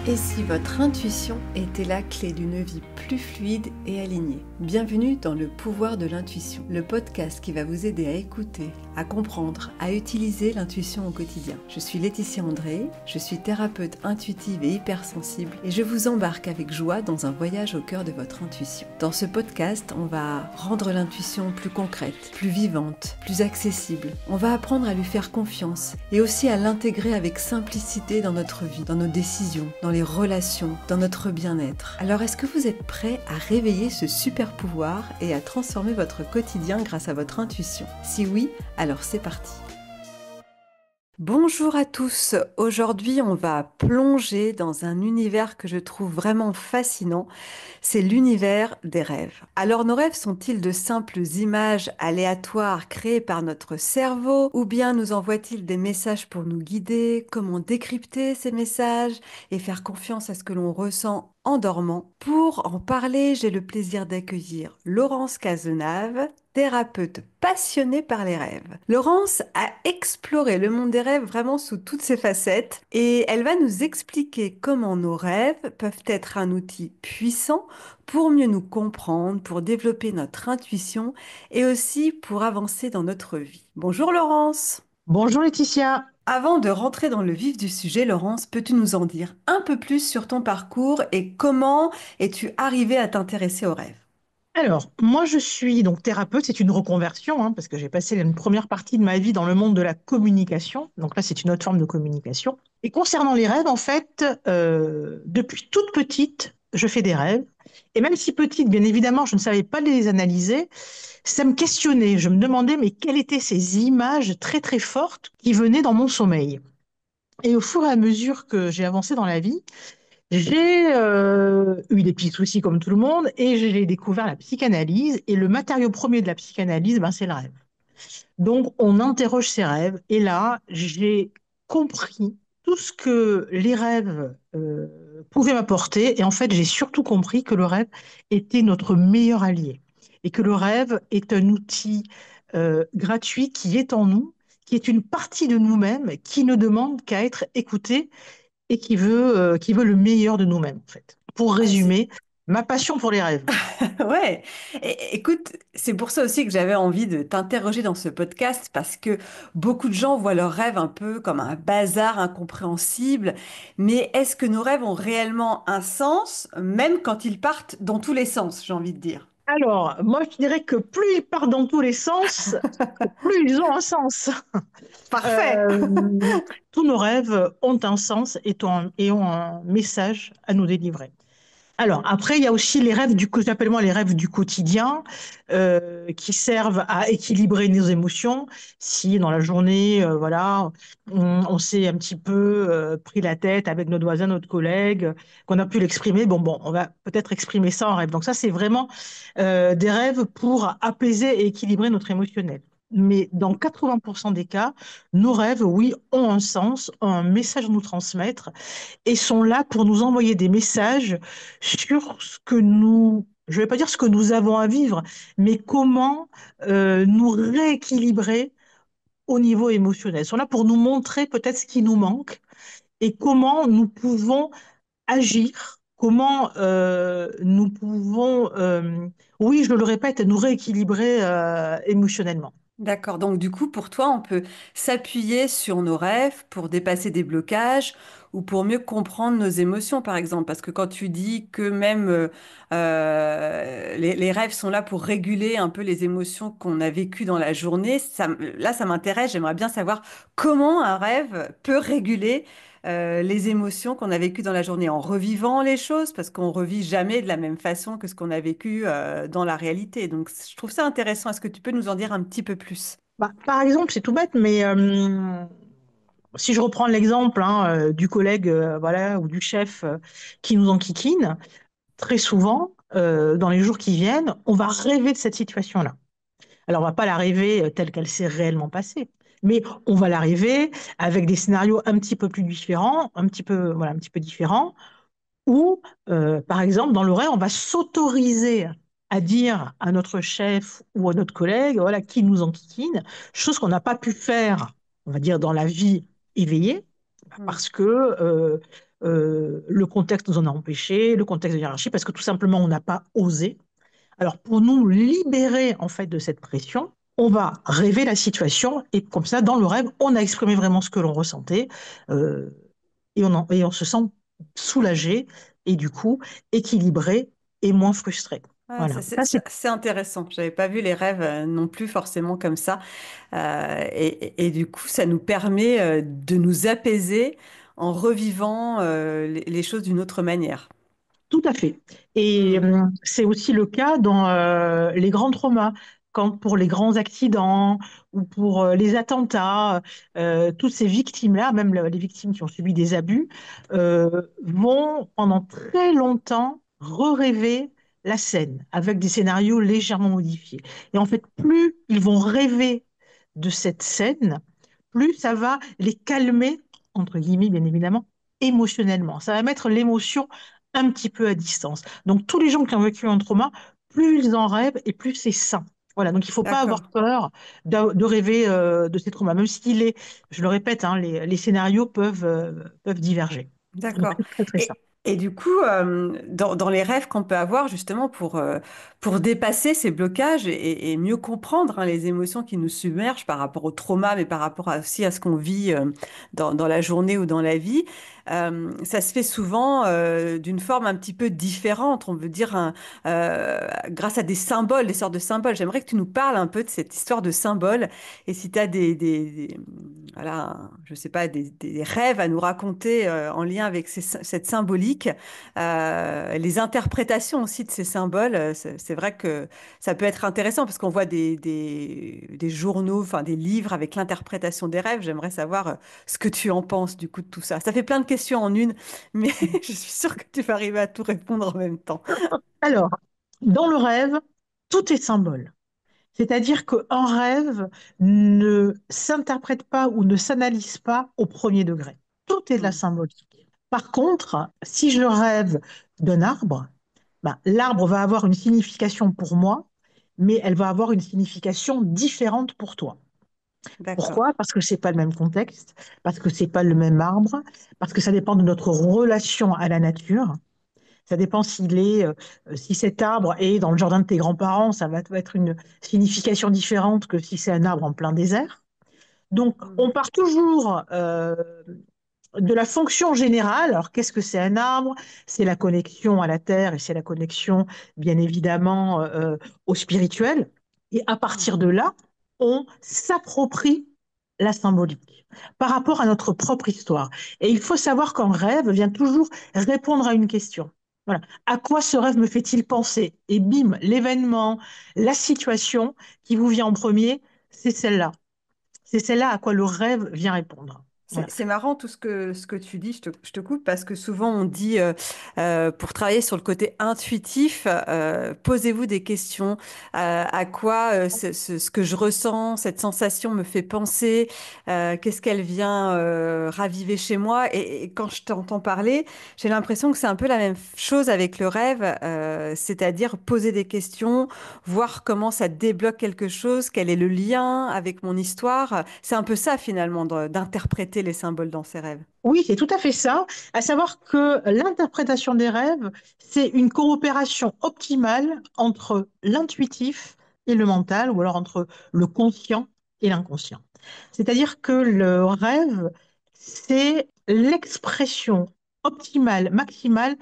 Et si votre intuition était la clé d'une vie plus fluide et alignée? Bienvenue dans le pouvoir de l'intuition, le podcast qui va vous aider à écouter, à comprendre, à utiliser l'intuition au quotidien. Je suis Laetitia André, je suis thérapeute intuitive et hypersensible et je vous embarque avec joie dans un voyage au cœur de votre intuition. Dans ce podcast, on va rendre l'intuition plus concrète, plus vivante, plus accessible. On va apprendre à lui faire confiance et aussi à l'intégrer avec simplicité dans notre vie, dans nos décisions, dans les relations, dans notre bien-être. Alors est-ce que vous êtes prêts à réveiller ce super pouvoir et à transformer votre quotidien grâce à votre intuition? Si oui, alors c'est parti. Bonjour à tous, aujourd'hui on va plonger dans un univers que je trouve vraiment fascinant, c'est l'univers des rêves. Alors nos rêves sont-ils de simples images aléatoires créées par notre cerveau ou bien nous envoient-ils des messages pour nous guider? Comment décrypter ces messages et faire confiance à ce que l'on ressent en dormant? Pour en parler, j'ai le plaisir d'accueillir Laurence Cazenave, thérapeute passionnée par les rêves. Laurence a exploré le monde des rêves vraiment sous toutes ses facettes et elle va nous expliquer comment nos rêves peuvent être un outil puissant pour mieux nous comprendre, pour développer notre intuition et aussi pour avancer dans notre vie. Bonjour Laurence. Bonjour Laetitia. Avant de rentrer dans le vif du sujet, Laurence, peux-tu nous en dire un peu plus sur ton parcours et comment es-tu arrivée à t'intéresser aux rêves? Alors, moi je suis donc thérapeute, c'est une reconversion, parce que j'ai passé une première partie de ma vie dans le monde de la communication. Donc là, c'est une autre forme de communication. Et concernant les rêves, en fait, depuis toute petite, je fais des rêves. Et même si petite, bien évidemment, je ne savais pas les analyser, ça me questionnait. Je me demandais, mais quelles étaient ces images très très fortes qui venaient dans mon sommeil? Et au fur et à mesure que j'ai avancé dans la vie, j'ai eu des petits soucis comme tout le monde et j'ai découvert la psychanalyse. Et le matériau premier de la psychanalyse, ben, c'est le rêve. Donc, on interroge ses rêves. Et là, j'ai compris tout ce que les rêves pouvaient m'apporter. Et en fait, j'ai surtout compris que le rêve était notre meilleur allié. Et que le rêve est un outil gratuit qui est en nous, qui est une partie de nous-mêmes, qui ne demande qu'à être écouté et qui veut le meilleur de nous-mêmes, en fait. Pour Ah, c'est résumer, ma passion pour les rêves. Ouais, écoute, c'est pour ça aussi que j'avais envie de t'interroger dans ce podcast parce que beaucoup de gens voient leurs rêves un peu comme un bazar incompréhensible. Mais est-ce que nos rêves ont réellement un sens, même quand ils partent dans tous les sens, j'ai envie de dire? Alors, moi, je dirais que plus ils partent dans tous les sens, plus ils ont un sens. Parfait. Euh, Tous nos rêves ont un sens et ont un message à nous délivrer. Alors, après, il y a aussi les rêves que j'appelle moi les rêves du quotidien, qui servent à équilibrer nos émotions. Si dans la journée, voilà, on s'est un petit peu pris la tête avec notre voisin, notre collègue, qu'on a pu l'exprimer, bon, on va peut-être exprimer ça en rêve. Donc ça, c'est vraiment des rêves pour apaiser et équilibrer notre émotionnel. Mais dans 80% des cas, nos rêves, oui, ont un sens, ont un message à nous transmettre et sont là pour nous envoyer des messages sur ce que nous, je vais pas dire ce que nous avons à vivre, mais comment nous rééquilibrer au niveau émotionnel. Ils sont là pour nous montrer peut-être ce qui nous manque et comment nous pouvons agir, comment nous pouvons, oui, je le répète, nous rééquilibrer émotionnellement. D'accord. Donc, du coup, pour toi, on peut s'appuyer sur nos rêves pour dépasser des blocages ou pour mieux comprendre nos émotions, par exemple. Parce que quand tu dis que même les rêves sont là pour réguler un peu les émotions qu'on a vécues dans la journée, là, ça m'intéresse. J'aimerais bien savoir comment un rêve peut réguler les émotions qu'on a vécues dans la journée en revivant les choses, parce qu'on revit jamais de la même façon que ce qu'on a vécu dans la réalité. Donc, je trouve ça intéressant. Est-ce que tu peux nous en dire un petit peu plus? Bah, par exemple, c'est tout bête, mais si je reprends l'exemple du collègue voilà, ou du chef qui nous enquiquine, très souvent, dans les jours qui viennent, on va rêver de cette situation-là. Alors, on va pas la rêver telle qu'elle s'est réellement passée, mais on va la rêver avec des scénarios un petit peu plus différents, un petit peu, voilà, un petit peu différents, où, par exemple, dans l'oreille, on va s'autoriser à dire à notre chef ou à notre collègue, voilà, qui nous enquiquine, chose qu'on n'a pas pu faire, on va dire, dans la vie éveillée, Hmm. parce que le contexte nous en a empêché, le contexte de hiérarchie, parce que tout simplement, on n'a pas osé. Alors, pour nous libérer en fait de cette pression, on va rêver la situation et comme ça, dans le rêve, on a exprimé vraiment ce que l'on ressentait euh, et on se sent soulagé et du coup équilibré et moins frustré. Ah, Voilà. Ça, c'est c'est intéressant. J'avais pas vu les rêves non plus forcément comme ça. Et du coup, ça nous permet de nous apaiser en revivant les choses d'une autre manière. tout à fait. Et Hmm. c'est aussi le cas dans les grands traumas, quand pour les grands accidents ou pour les attentats, toutes ces victimes-là, même les victimes qui ont subi des abus, vont pendant très longtemps re-rêver la scène avec des scénarios légèrement modifiés. Et en fait, plus ils vont rêver de cette scène, plus ça va les calmer, entre guillemets, bien évidemment, émotionnellement. Ça va mettre l'émotion un petit peu à distance. Donc, tous les gens qui ont vécu un trauma, plus ils en rêvent et plus c'est sain. Voilà, donc il ne faut pas avoir D'accord, peur de rêver de ces traumas, même s'il est, je le répète, hein, les scénarios peuvent diverger. Donc, d'accord. c'est très, très sain. Et du coup, dans les rêves qu'on peut avoir justement pour dépasser ces blocages et mieux comprendre hein, les émotions qui nous submergent par rapport au trauma, mais par rapport aussi à ce qu'on vit dans la journée ou dans la vie, ça se fait souvent d'une forme un petit peu différente. On veut dire grâce à des symboles, des sortes de symboles. J'aimerais que tu nous parles un peu de cette histoire de symboles et si tu as voilà, je sais pas, des rêves à nous raconter en lien avec cette symbolique, les interprétations aussi de ces symboles. C'est vrai que ça peut être intéressant parce qu'on voit des journaux, enfin des livres avec l'interprétation des rêves. J'aimerais savoir ce que tu en penses du coup de tout ça. Ça fait plein de questions en une, mais je suis sûre que tu vas arriver à tout répondre en même temps. Alors, dans le rêve, tout est symbole. C'est-à-dire qu'un rêve ne s'interprète pas ou ne s'analyse pas au premier degré. Tout est de la Hmm. symbolique. Par contre, si je rêve d'un arbre, ben, l'arbre va avoir une signification pour moi, mais elle va avoir une signification différente pour toi. D'accord. Pourquoi? Parce que c'est pas le même contexte, parce que c'est pas le même arbre, parce que ça dépend de notre relation à la nature. Ça dépend si cet arbre est dans le jardin de tes grands-parents, ça va être une signification différente que si c'est un arbre en plein désert. Donc, Hmm. on part toujours de la fonction générale. Alors, qu'est-ce que c'est un arbre? C'est la connexion à la terre et c'est la connexion, bien évidemment, au spirituel. Et à Hmm. partir de là, on s'approprie la symbolique par rapport à notre propre histoire. Et il faut savoir qu'un rêve vient toujours répondre à une question. Voilà. À quoi ce rêve me fait-il penser? Et bim, l'événement, la situation qui vous vient en premier, c'est celle-là. C'est celle-là à quoi le rêve vient répondre. Voilà. C'est marrant tout ce que tu dis, je te coupe, parce que souvent on dit, pour travailler sur le côté intuitif, posez-vous des questions. À quoi ce que je ressens, cette sensation me fait penser, qu'est-ce qu'elle vient raviver chez moi. Et quand je t'entends parler, j'ai l'impression que c'est un peu la même chose avec le rêve, c'est-à-dire poser des questions, voir comment ça débloque quelque chose, quel est le lien avec mon histoire. C'est un peu ça finalement, d'interpréter les symboles dans ses rêves. Oui, c'est tout à fait ça. À savoir que l'interprétation des rêves, c'est une coopération optimale entre l'intuitif et le mental, ou alors entre le conscient et l'inconscient. C'est-à-dire que le rêve, c'est l'expression optimale, maximale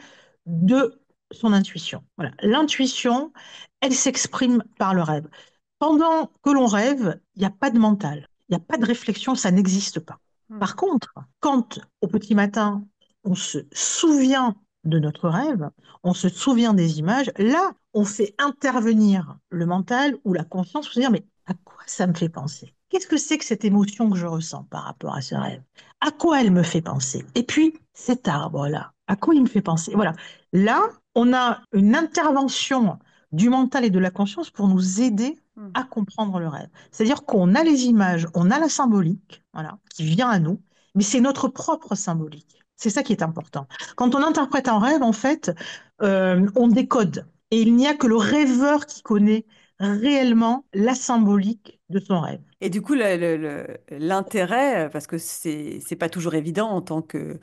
de son intuition. Voilà. L'intuition, elle s'exprime par le rêve. Pendant que l'on rêve, il n'y a pas de mental, il n'y a pas de réflexion, ça n'existe pas. Hmm. Par contre, quand au petit matin, on se souvient de notre rêve, on se souvient des images, là, on fait intervenir le mental ou la conscience pour se dire, mais à quoi ça me fait penser? Qu'est-ce que c'est que cette émotion que je ressens par rapport à ce rêve? À quoi elle me fait penser? Et puis, cet arbre-là, à quoi il me fait penser? Voilà. Là, on a une intervention du mental et de la conscience pour nous aider Hmm. à comprendre le rêve. C'est-à-dire qu'on a les images, on a la symbolique, voilà, qui vient à nous, mais c'est notre propre symbolique. C'est ça qui est important. Quand on interprète un rêve, en fait, on décode. Et il n'y a que le rêveur qui connaît réellement la symbolique de son rêve. Et du coup, l'intérêt, parce que c'est pas toujours évident en tant que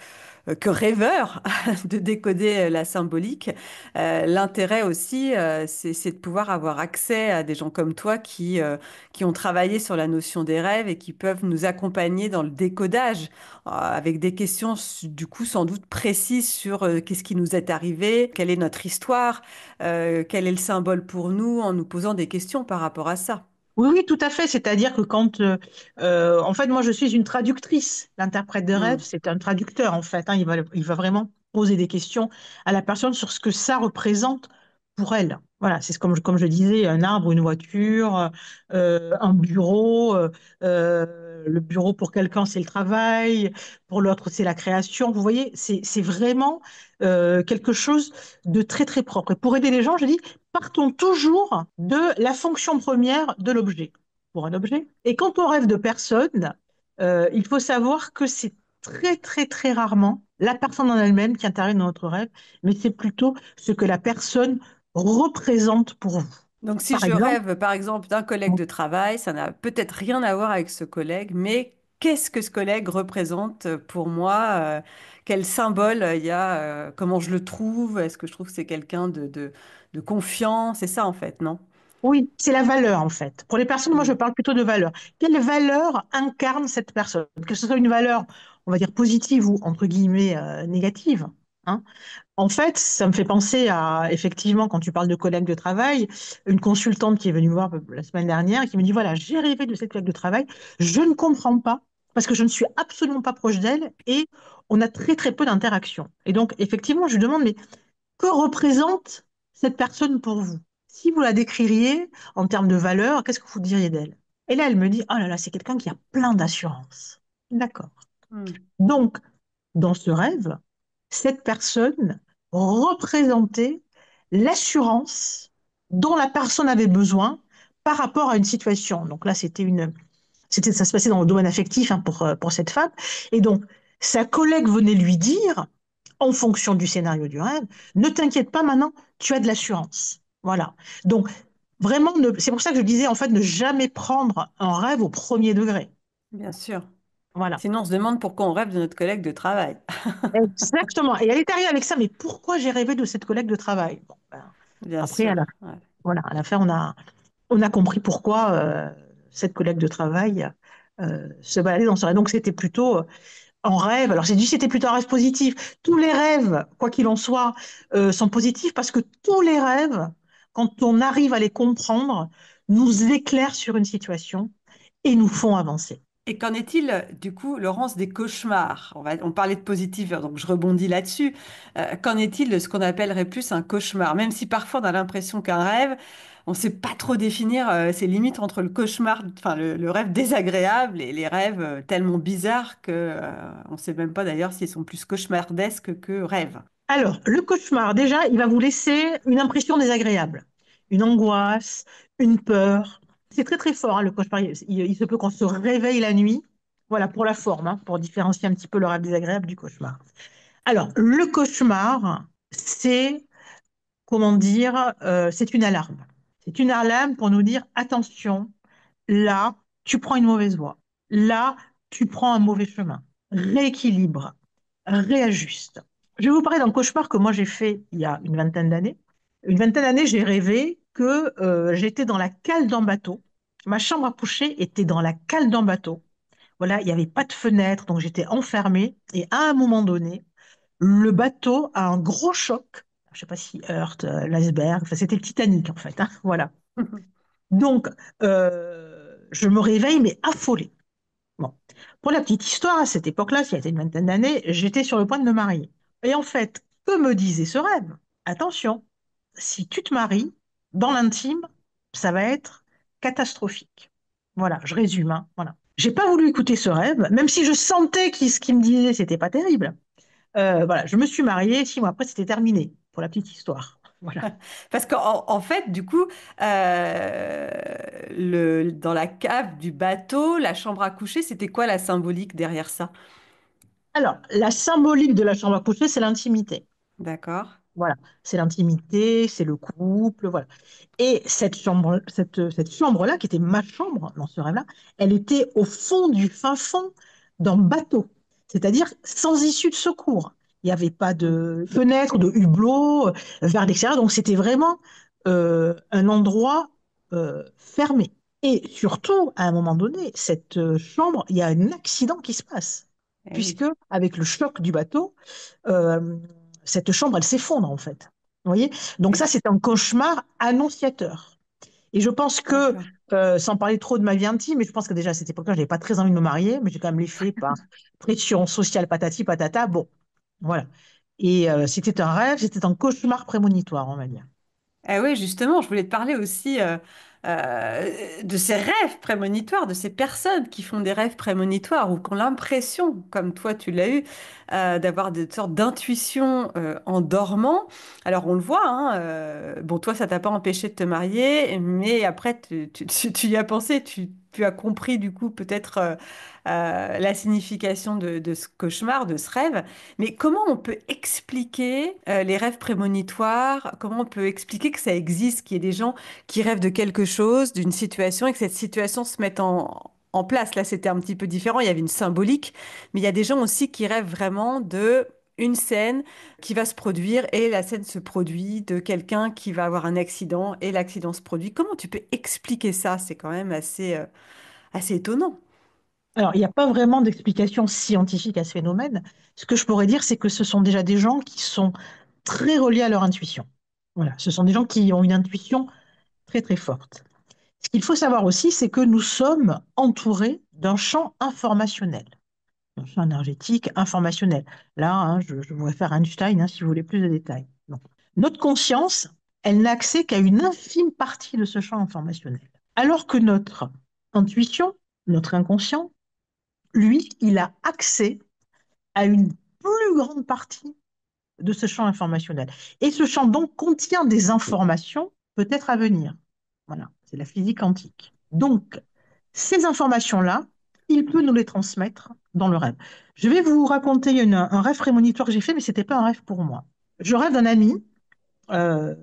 rêveur de décoder la symbolique, l'intérêt aussi, c'est de pouvoir avoir accès à des gens comme toi qui ont travaillé sur la notion des rêves et qui peuvent nous accompagner dans le décodage, avec des questions, du coup, sans doute précises sur qu'est-ce qui nous est arrivé, quelle est notre histoire, quel est le symbole pour nous, en nous posant des questions par rapport à ça. Oui, oui, tout à fait. C'est-à-dire que en fait, moi, je suis une traductrice. L'interprète de rêve, Hmm. c'est un traducteur, en fait, hein. Il va vraiment poser des questions à la personne sur ce que ça représente pour elle. Voilà, comme je disais, un arbre, une voiture, un bureau. Le bureau pour quelqu'un, c'est le travail. Pour l'autre, c'est la création. Vous voyez, c'est vraiment quelque chose de très, très propre. Et pour aider les gens, je dis, partons toujours de la fonction première de l'objet pour un objet. Et quand on rêve de personne, il faut savoir que c'est très, très, très rarement la personne en elle-même qui intervient dans notre rêve, mais c'est plutôt ce que la personne représente pour vous. Donc, si Par je exemple, rêve, par exemple, d'un collègue de travail, ça n'a peut-être rien à voir avec ce collègue, mais qu'est-ce que ce collègue représente pour moi? Quel symbole il y a? Comment je le trouve? Est-ce que je trouve que c'est quelqu'un de confiant? C'est ça, en fait, non? oui, c'est la valeur en fait. Pour les personnes, moi je Mm. parle plutôt de valeur. Quelle valeur incarne cette personne? Que ce soit une valeur, on va dire positive ou entre guillemets négative, hein. En fait, ça me fait penser à, effectivement, quand tu parles de collègues de travail, une consultante qui est venue me voir la semaine dernière et qui me dit, voilà, j'ai rêvé de cette collègue de travail, je ne comprends pas parce que je ne suis absolument pas proche d'elle et on a très très peu d'interactions. Et donc, effectivement, je lui demande, mais que représente cette personne pour vous? Si vous la décririez en termes de valeur, qu'est-ce que vous diriez d'elle? Et là, elle me dit, oh là là, c'est quelqu'un qui a plein d'assurance. D'accord. Mm. Donc, dans ce rêve, cette personne représentait l'assurance dont la personne avait besoin par rapport à une situation. Donc là, ça se passait dans le domaine affectif, hein, pour cette femme. Et donc, sa collègue venait lui dire, en fonction du scénario du rêve, ne t'inquiète pas maintenant, tu as de l'assurance. Voilà. Donc, vraiment, c'est pour ça que je disais, en fait, ne jamais prendre un rêve au premier degré. Bien sûr. Voilà. Sinon, on se demande pourquoi on rêve de notre collègue de travail. Exactement. Et elle est arrivée avec ça, mais pourquoi j'ai rêvé de cette collègue de travail? Bon, ben, Bien après, sûr. Ouais. voilà, à la fin, on a compris pourquoi cette collègue de travail se baladait dans ce rêve. Donc, c'était plutôt en rêve. Alors, j'ai dit c'était plutôt un rêve positif. Tous les rêves, quoi qu'il en soit, sont positifs parce que tous les rêves, quand on arrive à les comprendre, nous éclairent sur une situation et nous font avancer. Et qu'en est-il, du coup, Laurence, des cauchemars? On parlait de positif, donc je rebondis là-dessus. Qu'en est-il de ce qu'on appellerait plus un cauchemar? Même si parfois on a l'impression qu'un rêve, on ne sait pas trop définir ses limites entre le cauchemar, enfin le rêve désagréable et les rêves tellement bizarres que on ne sait même pas d'ailleurs s'ils sont plus cauchemardesques que rêves. Alors, le cauchemar, déjà, il va vous laisser une impression désagréable, une angoisse, une peur. C'est très très fort, hein, le cauchemar. Il se peut qu'on se réveille la nuit. Voilà, pour la forme, hein, pour différencier un petit peu le rêve désagréable du cauchemar. Alors, le cauchemar, c'est, comment dire, c'est une alarme. C'est une alarme pour nous dire, attention, là, tu prends une mauvaise voie. Là, tu prends un mauvais chemin. Rééquilibre, réajuste. Je vais vous parler d'un cauchemar que moi j'ai fait il y a une vingtaine d'années. Une vingtaine d'années, j'ai rêvé que j'étais dans la cale d'un bateau. Ma chambre à coucher était dans la cale d'un bateau. Voilà, il n'y avait pas de fenêtre, donc j'étais enfermée. Et à un moment donné, le bateau a un gros choc. Je ne sais pas si heurte l'iceberg. Enfin, c'était le Titanic en fait, hein. Voilà. Donc, je me réveille, mais affolée. Bon. Pour la petite histoire, à cette époque-là, il y a une vingtaine d'années, j'étais sur le point de me marier. Et en fait, que me disait ce rêve? Attention, si tu te maries, dans l'intime, ça va être catastrophique. Voilà, je résume, hein, voilà. J'ai pas voulu écouter ce rêve, même si je sentais ce qu'il me disait, c'était pas terrible. Voilà, je me suis mariée, 6 mois après, c'était terminé, pour la petite histoire. Voilà. Parce qu'en fait, du coup, dans la cave du bateau, la chambre à coucher, c'était quoi la symbolique derrière ça? Alors, la symbolique de la chambre à coucher, c'est l'intimité. D'accord? Voilà, c'est l'intimité, c'est le couple, voilà. Et cette chambre-là, qui était ma chambre dans ce rêve-là, elle était au fond du fin fond d'un bateau, c'est-à-dire sans issue de secours. Il n'y avait pas Mm. de fenêtre, de hublot vers l'extérieur, donc c'était vraiment un endroit fermé. Et surtout, à un moment donné, cette chambre, il y a un accident qui se passe, Eh puisque oui, avec le choc du bateau, euh, cette chambre, elle s'effondre en fait. Vous voyez? Donc ça, oui, c'est un cauchemar annonciateur. Et je pense que, d'accord. sans parler trop de ma vie intime, mais je pense que déjà à cette époque-là, je n'avais pas très envie de me marier, mais j'ai quand même les faits par pression sociale, patati patata. Bon, voilà. Et c'était un rêve, c'était un cauchemar prémonitoire, on va dire. Eh oui, justement, je voulais te parler aussi de ces rêves prémonitoires, de ces personnes qui font des rêves prémonitoires ou qui ont l'impression, comme toi tu l'as eu, d'avoir des sortes d'intuitions en dormant. Alors on le voit, hein, bon toi ça t'a pas empêché de te marier, mais après tu y as pensé, tu as compris du coup peut-être la signification de ce cauchemar, de ce rêve. Mais comment on peut expliquer les rêves prémonitoires? Comment on peut expliquer que ça existe, qu'il y ait des gens qui rêvent de quelque chose, d'une situation, et que cette situation se mette en place? Là, c'était un petit peu différent. Il y avait une symbolique, mais il y a des gens aussi qui rêvent vraiment de une scène qui va se produire et la scène se produit, de quelqu'un qui va avoir un accident et l'accident se produit. Comment tu peux expliquer ça? C'est quand même assez étonnant. Alors, il n'y a pas vraiment d'explication scientifique à ce phénomène. Ce que je pourrais dire, c'est que ce sont déjà des gens qui sont très reliés à leur intuition. Voilà, ce sont des gens qui ont une intuition très très forte. Ce qu'il faut savoir aussi, c'est que nous sommes entourés d'un champ informationnel, un champ énergétique informationnel. Là, hein, je vous réfère à Einstein, hein, si vous voulez plus de détails. Donc, notre conscience, elle n'a accès qu'à une infime partie de ce champ informationnel. Alors que notre intuition, notre inconscient, lui, il a accès à une plus grande partie de ce champ informationnel. Et ce champ donc contient des informations peut-être à venir. Voilà, c'est la physique quantique. Donc, ces informations-là, il peut nous les transmettre dans le rêve. Je vais vous raconter un rêve prémonitoire que j'ai fait, mais ce n'était pas un rêve pour moi. Je rêve d'un ami, euh,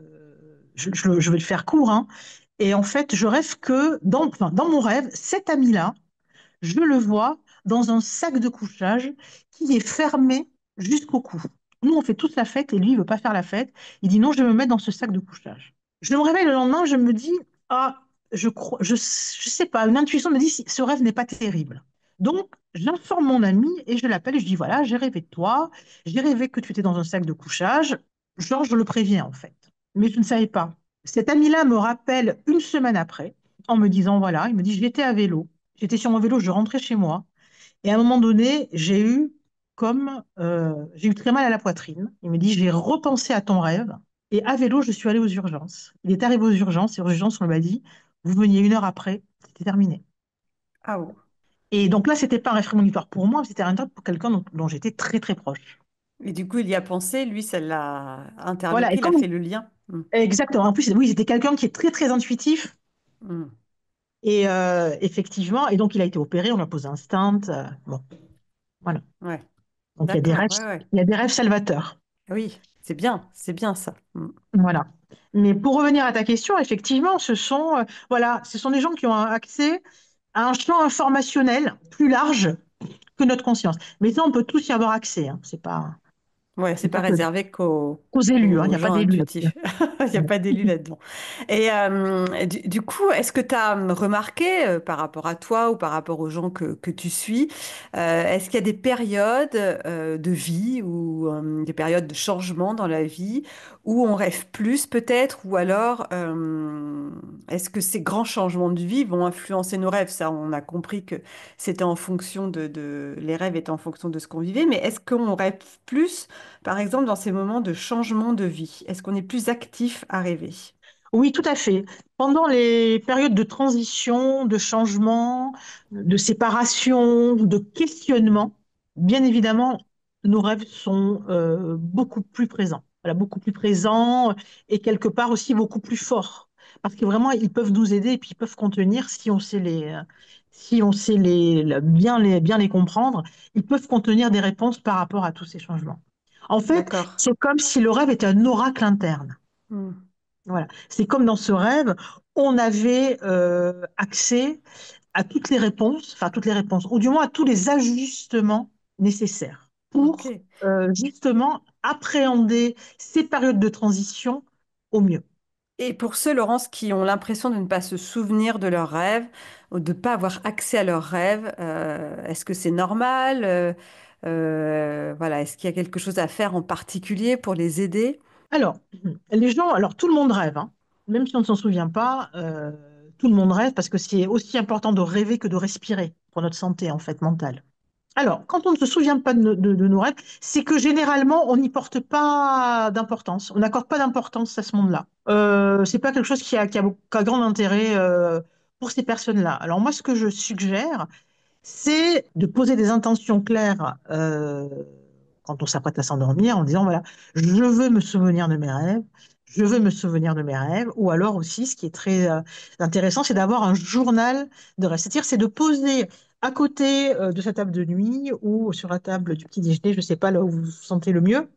je vais le faire court, hein, et en fait, je rêve que enfin, dans mon rêve, cet ami-là, je le vois dans un sac de couchage qui est fermé jusqu'au cou. Nous, on fait toute la fête et lui, il veut pas faire la fête. Il dit non, je vais me mettre dans ce sac de couchage. Je me réveille le lendemain, je me dis, ah, je crois, je sais pas, une intuition me dit, ce rêve n'est pas terrible. Donc, j'informe mon ami et je l'appelle et je dis, voilà, j'ai rêvé de toi, j'ai rêvé que tu étais dans un sac de couchage. Genre, je le préviens en fait. Mais je ne savais pas. Cet ami-là me rappelle une semaine après en me disant, voilà, il me dit, j'étais à vélo. J'étais sur mon vélo, je rentrais chez moi. Et à un moment donné, j'ai eu très mal à la poitrine. Il me dit, j'ai repensé à ton rêve. Et à vélo, je suis allée aux urgences. Il est arrivé aux urgences. Et aux urgences, on m'a dit, vous veniez une heure après, c'était terminé. Ah bon. Et donc là, c'était pas un rêve prémonitoire pour moi, c'était un rêve pour quelqu'un dont j'étais très très proche. Et du coup, il y a pensé, lui, ça l'a Voilà. Et interloqué, il a comme fait le lien. Mm. exactement. En plus, oui, c'était quelqu'un qui est très très intuitif. Mm. Et effectivement, et donc il a été opéré, on lui a posé un stent. Bon, voilà. Ouais, Donc d'accord, ouais, ouais. il y a des rêves salvateurs. Oui, c'est bien ça. Mm. Voilà. Mais pour revenir à ta question, effectivement, voilà, ce sont des gens qui ont un accès à un champ informationnel plus large que notre conscience. Mais ça, on peut tous y avoir accès, hein. Ouais, c'est C'est pas pas que réservé qu'aux élus, hein. Il aux n'y a pas gens d'élus là-dessus. intuitifs. Il n'y a pas d'élus là-dedans. Et du coup, est-ce que tu as remarqué par rapport à toi ou par rapport aux gens que tu suis, est-ce qu'il y a des périodes de vie ou des périodes de changement dans la vie où on rêve plus peut-être ou alors est-ce que ces grands changements de vie vont influencer nos rêves? Ça, on a compris que c'était en fonction les rêves étaient en fonction de ce qu'on vivait, mais est-ce qu'on rêve plus? Par exemple, dans ces moments de changement de vie, est-ce qu'on est plus actif à rêver? Oui, tout à fait. Pendant les périodes de transition, de changement, de séparation, de questionnement, bien évidemment, nos rêves sont beaucoup plus présents. Voilà, beaucoup plus présents et quelque part aussi beaucoup plus forts. Parce que vraiment, ils peuvent nous aider et puis ils peuvent contenir, si on sait bien les comprendre, ils peuvent contenir des réponses par rapport à tous ces changements. En fait, D'accord. c'est comme si le rêve était un oracle interne. Hmm. Voilà. C'est comme dans ce rêve, on avait accès à toutes les réponses, enfin toutes les réponses, ou du moins à tous les ajustements nécessaires Ok. pour justement appréhender ces périodes de transition au mieux. Et pour ceux, Laurence, qui ont l'impression de ne pas se souvenir de leurs rêves ou de ne pas avoir accès à leurs rêves, est-ce que c'est normal? Voilà, est-ce qu'il y a quelque chose à faire en particulier pour les aider? Alors, les gens, alors tout le monde rêve, hein. Même si on ne s'en souvient pas, tout le monde rêve parce que c'est aussi important de rêver que de respirer pour notre santé en fait mentale. Alors, quand on ne se souvient pas de nos rêves, c'est que généralement, on n'y porte pas d'importance. On n'accorde pas d'importance à ce monde-là. C'est pas quelque chose qui a grand intérêt pour ces personnes-là. Alors moi, ce que je suggère, c'est de poser des intentions claires quand on s'apprête à s'endormir en disant, voilà, je veux me souvenir de mes rêves, je veux me souvenir de mes rêves, ou alors aussi, ce qui est très intéressant, c'est d'avoir un journal de rêve. C'est-à-dire, c'est de poser à côté de sa table de nuit ou sur la table du petit déjeuner, je ne sais pas là où vous vous sentez le mieux,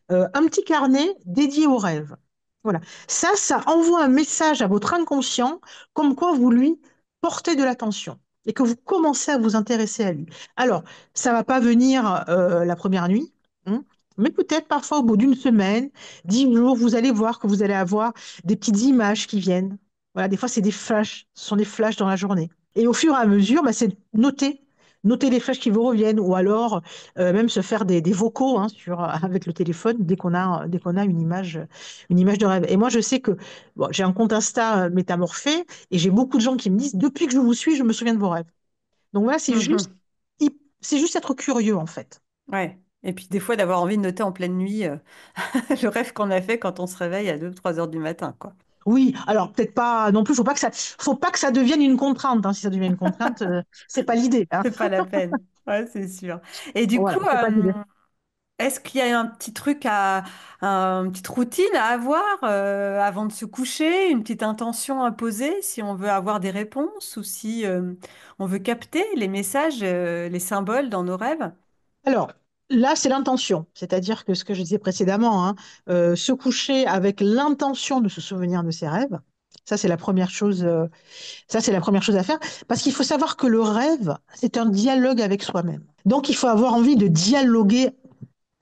un petit carnet dédié aux rêves. Voilà. Ça envoie un message à votre inconscient comme quoi vous lui portez de l'attention et que vous commencez à vous intéresser à lui. Alors, ça va pas venir la première nuit, hein, mais peut-être parfois au bout d'une semaine, 10 jours, vous allez voir que vous allez avoir des petites images qui viennent. Voilà, des fois, c'est des flashs, ce sont des flashs dans la journée. Et au fur et à mesure, bah, c'est noter les flashs qui vous reviennent, ou alors même se faire des vocaux hein, avec le téléphone dès qu'on a une image de rêve. Et moi, je sais que bon, j'ai un compte Insta métamorphé, et j'ai beaucoup de gens qui me disent, depuis que je vous suis, je me souviens de vos rêves. Donc voilà, Mhm. c'est juste être curieux en fait. Ouais. Et puis des fois d'avoir envie de noter en pleine nuit le rêve qu'on a fait quand on se réveille à 2 ou 3 heures du matin, quoi. Oui, alors peut-être pas non plus, faut pas que ça devienne une contrainte, hein. Si ça devient une contrainte, c'est pas l'idée, hein. C'est pas la peine. Ouais, c'est sûr. Et du Voilà, coup, c'est pas l'idée. est-ce qu'il y a un petit truc une petite routine à avoir avant de se coucher, une petite intention à poser si on veut avoir des réponses ou si on veut capter les messages, les symboles dans nos rêves? Alors là, c'est l'intention, c'est-à-dire que ce que je disais précédemment, hein, se coucher avec l'intention de se souvenir de ses rêves, ça c'est la première chose, ça c'est la première chose à faire, parce qu'il faut savoir que le rêve, c'est un dialogue avec soi-même. Donc il faut avoir envie de dialoguer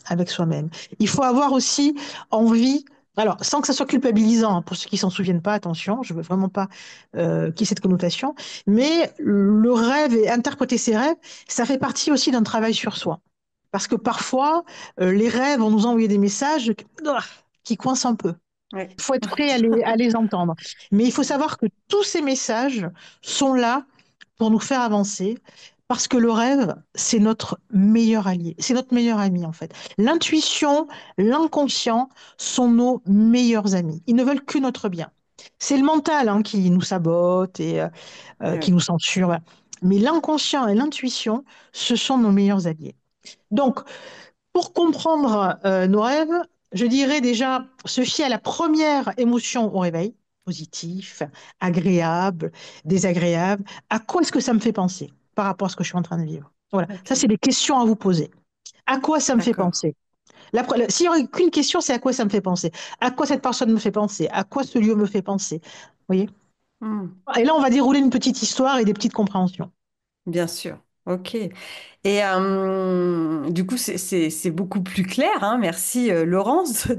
avec soi-même. Il faut avoir aussi envie, alors sans que ça soit culpabilisant, hein, pour ceux qui s'en souviennent pas, attention, je veux vraiment pas qu'il y ait cette connotation, mais le rêve et interpréter ses rêves, ça fait partie aussi d'un travail sur soi. Parce que parfois, les rêves vont nous envoyer des messages qui coincent un peu. Ouais. Il faut être prêt à les entendre. Mais il faut savoir que tous ces messages sont là pour nous faire avancer, parce que le rêve, c'est notre meilleur allié. C'est notre meilleur ami, en fait. L'intuition, l'inconscient sont nos meilleurs amis. Ils ne veulent que notre bien. C'est le mental hein, qui nous sabote et qui Ouais. nous censure. Voilà. Mais l'inconscient et l'intuition, ce sont nos meilleurs alliés. Donc, pour comprendre nos rêves, je dirais déjà se fier à la première émotion au réveil, positif, agréable, désagréable. À quoi est-ce que ça me fait penser par rapport à ce que je suis en train de vivre? Voilà, ça c'est Ok. des questions à vous poser. À quoi ça me fait D'accord. penser? S'il n'y aurait qu'une question, c'est à quoi ça me fait penser? À quoi cette personne me fait penser? À quoi ce lieu me fait penser? Vous voyez? Hmm. Et là, on va dérouler une petite histoire et des petites compréhensions. Bien sûr. Ok. Et du coup, c'est beaucoup plus clair, hein. Merci Laurence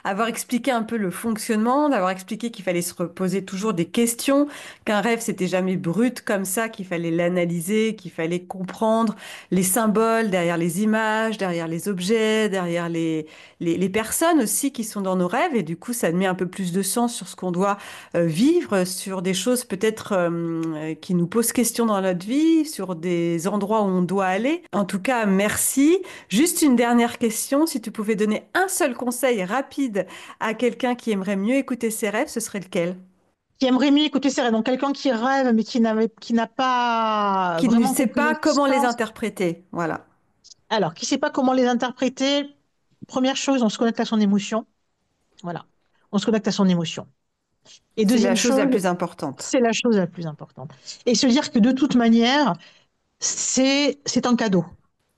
avoir expliqué un peu le fonctionnement, d'avoir expliqué qu'il fallait se reposer toujours des questions, qu'un rêve c'était jamais brut comme ça, qu'il fallait l'analyser, qu'il fallait comprendre les symboles derrière les images, derrière les objets, derrière les personnes aussi qui sont dans nos rêves. Et du coup, ça met un peu plus de sens sur ce qu'on doit vivre, sur des choses peut-être qui nous posent question dans notre vie, sur des endroits où on doit aller. En tout cas, merci. Juste une dernière question, si tu pouvais donner un seul conseil rapide à quelqu'un qui aimerait mieux écouter ses rêves, ce serait lequel? Qui aimerait mieux écouter ses rêves. Donc quelqu'un qui rêve mais qui n'a pas Qui ne vraiment sait compris le pas comment les sens. interpréter. Voilà. Alors, qui ne sait pas comment les interpréter, première chose, on se connecte à son émotion. Voilà, on se connecte à son émotion. Et C'est la deuxième chose la chose, plus importante. c'est la chose la plus importante. Et se dire que de toute manière, c'est un cadeau.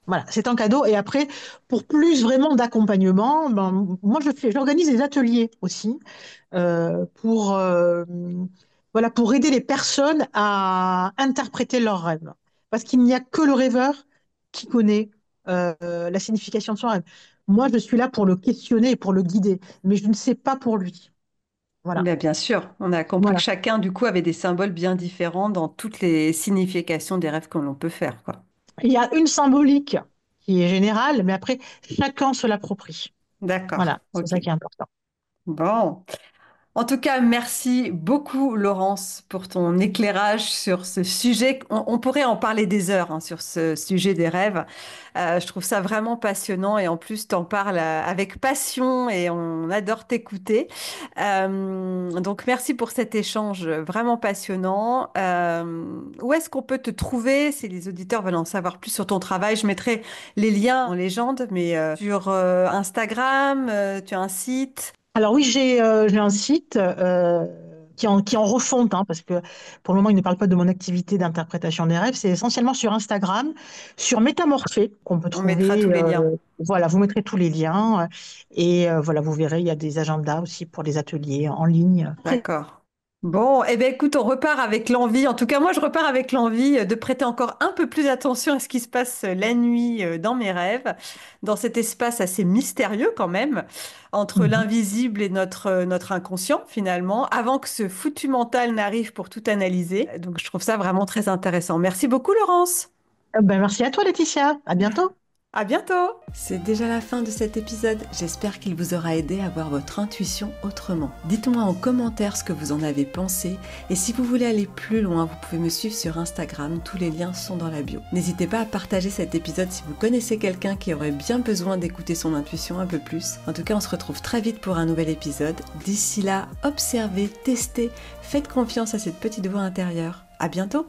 Voilà, c'est un cadeau. Et après, pour plus vraiment d'accompagnement, ben, moi, j'organise des ateliers aussi pour, voilà, pour aider les personnes à interpréter leurs rêves. Parce qu'il n'y a que le rêveur qui connaît la signification de son rêve. Moi, je suis là pour le questionner et pour le guider, mais je ne sais pas pour lui. Voilà. Bien sûr, on a compris que Voilà. chacun, du coup, avait des symboles bien différents dans toutes les significations des rêves que l'on peut faire, quoi. Il y a une symbolique qui est générale, mais après, chacun se l'approprie. D'accord, Voilà, c'est ok. ça qui est important. Bon. En tout cas, merci beaucoup, Laurence, pour ton éclairage sur ce sujet. On pourrait en parler des heures, hein, sur ce sujet des rêves. Je trouve ça vraiment passionnant et en plus, t'en parles avec passion et on adore t'écouter. Donc, merci pour cet échange vraiment passionnant. Où est-ce qu'on peut te trouver si les auditeurs veulent en savoir plus sur ton travail? Je mettrai les liens en légende, mais sur Instagram, tu as un site. Alors oui, j'ai un site qui est en refonte, hein, parce que pour le moment, il ne parle pas de mon activité d'interprétation des rêves. C'est essentiellement sur Instagram, sur Métamorphée, qu'on peut On mettra tous trouver. les liens. Voilà, vous mettrez tous les liens. Et voilà, vous verrez, il y a des agendas aussi pour les ateliers en ligne. D'accord. Bon, eh bien, écoute, on repart avec l'envie. En tout cas, moi, je repars avec l'envie de prêter encore un peu plus attention à ce qui se passe la nuit dans mes rêves, dans cet espace assez mystérieux quand même, entre Mhm. l'invisible et notre inconscient finalement, avant que ce foutu mental n'arrive pour tout analyser. Donc, je trouve ça vraiment très intéressant. Merci beaucoup, Laurence. Ben, merci à toi, Laetitia. À bientôt. À bientôt! C'est déjà la fin de cet épisode. J'espère qu'il vous aura aidé à voir votre intuition autrement. Dites-moi en commentaire ce que vous en avez pensé et si vous voulez aller plus loin, vous pouvez me suivre sur Instagram, tous les liens sont dans la bio. N'hésitez pas à partager cet épisode si vous connaissez quelqu'un qui aurait bien besoin d'écouter son intuition un peu plus. En tout cas, on se retrouve très vite pour un nouvel épisode. D'ici là, observez, testez, faites confiance à cette petite voix intérieure. À bientôt!